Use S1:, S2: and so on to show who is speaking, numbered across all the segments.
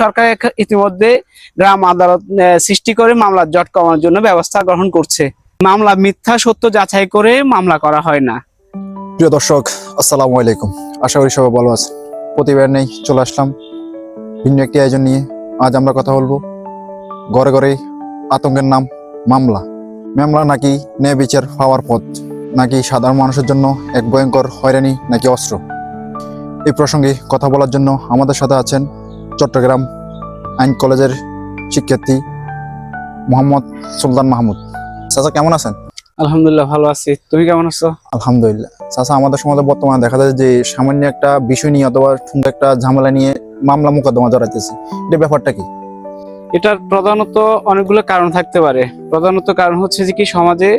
S1: সরকার ইতিমধ্যে গ্রাম আদালত সৃষ্টি করে মামলার জট কমানোর জন্য ব্যবস্থা গ্রহণ করছে। মামলা মিথ্যা সত্য যাচাই করে মামলা করা হয় না।
S2: প্রিয় দর্শক, আসসালামু আলাইকুম। আশা করি সবাই ভালো আছে। প্রতিবার নেই চলে আসলাম ভিন্ন একটি আয়োজন নিয়ে। আজ আমরা কথা বলবো ঘরে ঘরে আতঙ্কের নাম মামলা। মামলা নাকি ন্যায় বিচার পাওয়ার পথ, নাকি সাধারণ মানুষের জন্য এক ভয়ঙ্কর হয়রানি, নাকি অস্ত্র? এই প্রসঙ্গে কথা বলার জন্য আমাদের সাথে আছেন চট্টগ্রাম আইন কলেজের শিক্ষার্থী মোহাম্মদ সুলতান মাহমুদ। চাচা কেমন আছেন?
S1: আলহামদুলিল্লাহ ভালো আছি, তুমি কেমন আছো?
S2: আলহামদুলিল্লাহ। চাচা, আমাদের সমাজে বর্তমানে দেখা যায় যে সামান্য একটা বিষয় নিয়ে অথবা ছোট একটা ঝামেলা নিয়ে মামলা মোকদ্দমা জড়াইতেছে, এটা ব্যাপারটা কি?
S1: এটার প্রধানত অনেকগুলো কারণ থাকতে পারে। প্রধানত কারণ হচ্ছে যে কি সমাজে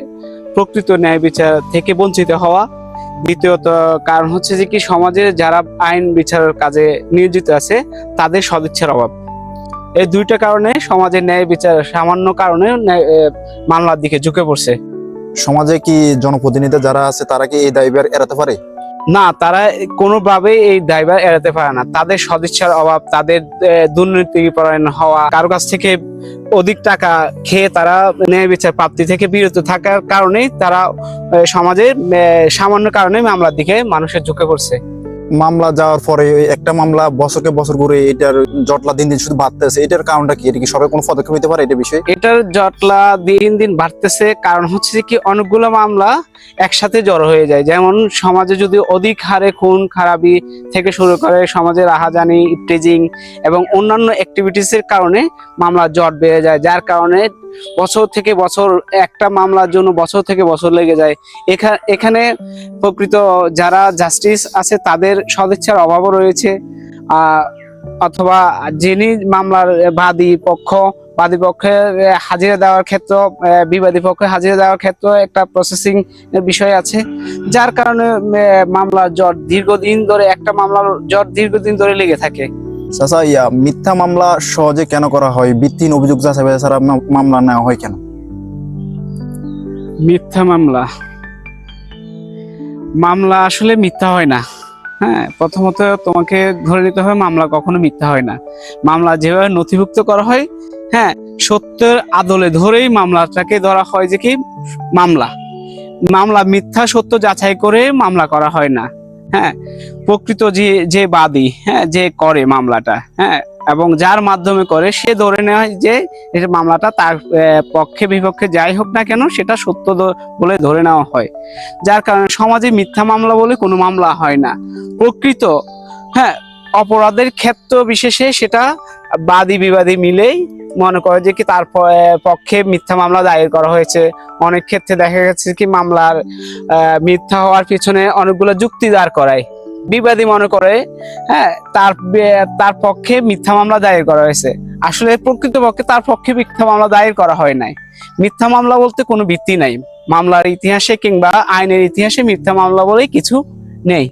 S1: প্রকৃত ন্যায় বিচার থেকে বঞ্চিত হওয়া। দ্বিতীয়ত কারণ হচ্ছে যে কি সমাজে যারা আইন বিচারের কাজে নিয়োজিত আছে তাদের সদিচ্ছার অভাব। এই দুইটা কারণে সমাজের ন্যায় বিচার সামান্য কারণে মামলার দিকে ঝুঁকে পড়ছে।
S2: সমাজে কি জনপ্রতিনিধি যারা আছে তারা কি এই দায়ভার এড়াতে পারে?
S1: না, তারা কোনোভাবেই এই দায়ভার এড়াতে পারে না। তাদের সদিচ্ছার অভাব, তাদের দুর্নীতিপরায়ণ হওয়া, কারো কাছ থেকে অধিক টাকা খেয়ে তারা ন্যায় বিচার প্রাপ্তি থেকে বিরত থাকার কারণেই তারা সমাজে সামান্য কারণে মামলার দিকে মানুষের ঝুঁকে পড়ছে।
S2: মামলা যাওয়ার পরে একটা মামলা বছরকে বছর ঘুরে এটার জটলা দিন দিন শুধু বাড়তেছে, এটার কারণটা কি? এটা কি সরকার কোনো পদক্ষেপ নিতে পারে এটা বিষয়ে?
S1: এটার জটলা দিন দিন বাড়তেছে কারণ হচ্ছে যে কি অনেকগুলো মামলা একসাথে জড়ো হয়ে যায়। যেমন সমাজে যদি অধিক হারে খুন খারাপি থেকে শুরু করে সমাজে রাহাজানি, ইপটিজিং এবং অন্যান্য অ্যাক্টিভিটিসের কারণে মামলার জট বেড়ে যায়, যার কারণে বছর থেকে বছর একটা মামলার জন্য বছর থেকে বছর লেগে যায়। এখানে প্রকৃত যারা জাস্টিস আছে তাদের সদিচ্ছার অভাবও রয়েছে, অথবা যিনি মামলার বাদী পক্ষে হাজিরা দেওয়ার ক্ষেত্রে, বিবাদী পক্ষে হাজিরা দেওয়ার ক্ষেত্রে একটা প্রসেসিং এর বিষয় আছে, যার কারণে মামলার জট দীর্ঘদিন ধরে দীর্ঘদিন ধরে লেগে থাকে।
S2: চাচা, মিথ্যা মামলা সহজে কেন করা হয়? ভিত্তিহীন অভিযোগ যাচাই ছাড়া মামলা নেওয়া হয় কেন?
S1: মিথ্যা মামলা আসলে মিথ্যা হয় না। হ্যাঁ, প্রথমত তোমাকে ধরে নিতে হবে মামলা কখনো মিথ্যা হয় না। মামলা যেভাবে নথিভুক্ত করা হয়, হ্যাঁ, সত্যের আদলে ধরেই মামলাটাকে ধরা হয় যে কি মামলা মিথ্যা সত্য যাচাই করে মামলা করা হয় না। হ্যাঁ, প্রকৃত যে বাদী, হ্যাঁ, যে করে মামলাটা, হ্যাঁ, এবং যার মাধ্যমে করে সে ধরে নেয় যে মামলাটা তার পক্ষে বিপক্ষে যাই হোক না কেন সেটা সত্য বলে ধরে নেওয়া হয়। যার কারণে সমাজে মিথ্যা মামলা বলে কোনো মামলা হয় না। প্রকৃত, হ্যাঁ, অপরাধের ক্ষেত্র বিশেষে সেটা বাদী বিবাদী মিলেই মনে করে যে কি তার পক্ষে মিথ্যা মামলা দায়ের করা হয়েছে। অনেক ক্ষেত্রে দেখা গেছে কি মামলার মিথ্যা হওয়ার পিছনে অনেকগুলো যুক্তি দাঁড় করায়। বিবাদী মনে করে, হ্যাঁ, তার পক্ষে মিথ্যা মামলা দায়ের করা হয়েছে, আসলে প্রকৃতপক্ষে তার পক্ষে মিথ্যা মামলা দায়ের করা হয় নাই। মিথ্যা মামলা বলতে কোনো ভিত্তি নাই। মামলার ইতিহাসে কিংবা আইনের ইতিহাসে মিথ্যা মামলা বলেই কিছু নেই।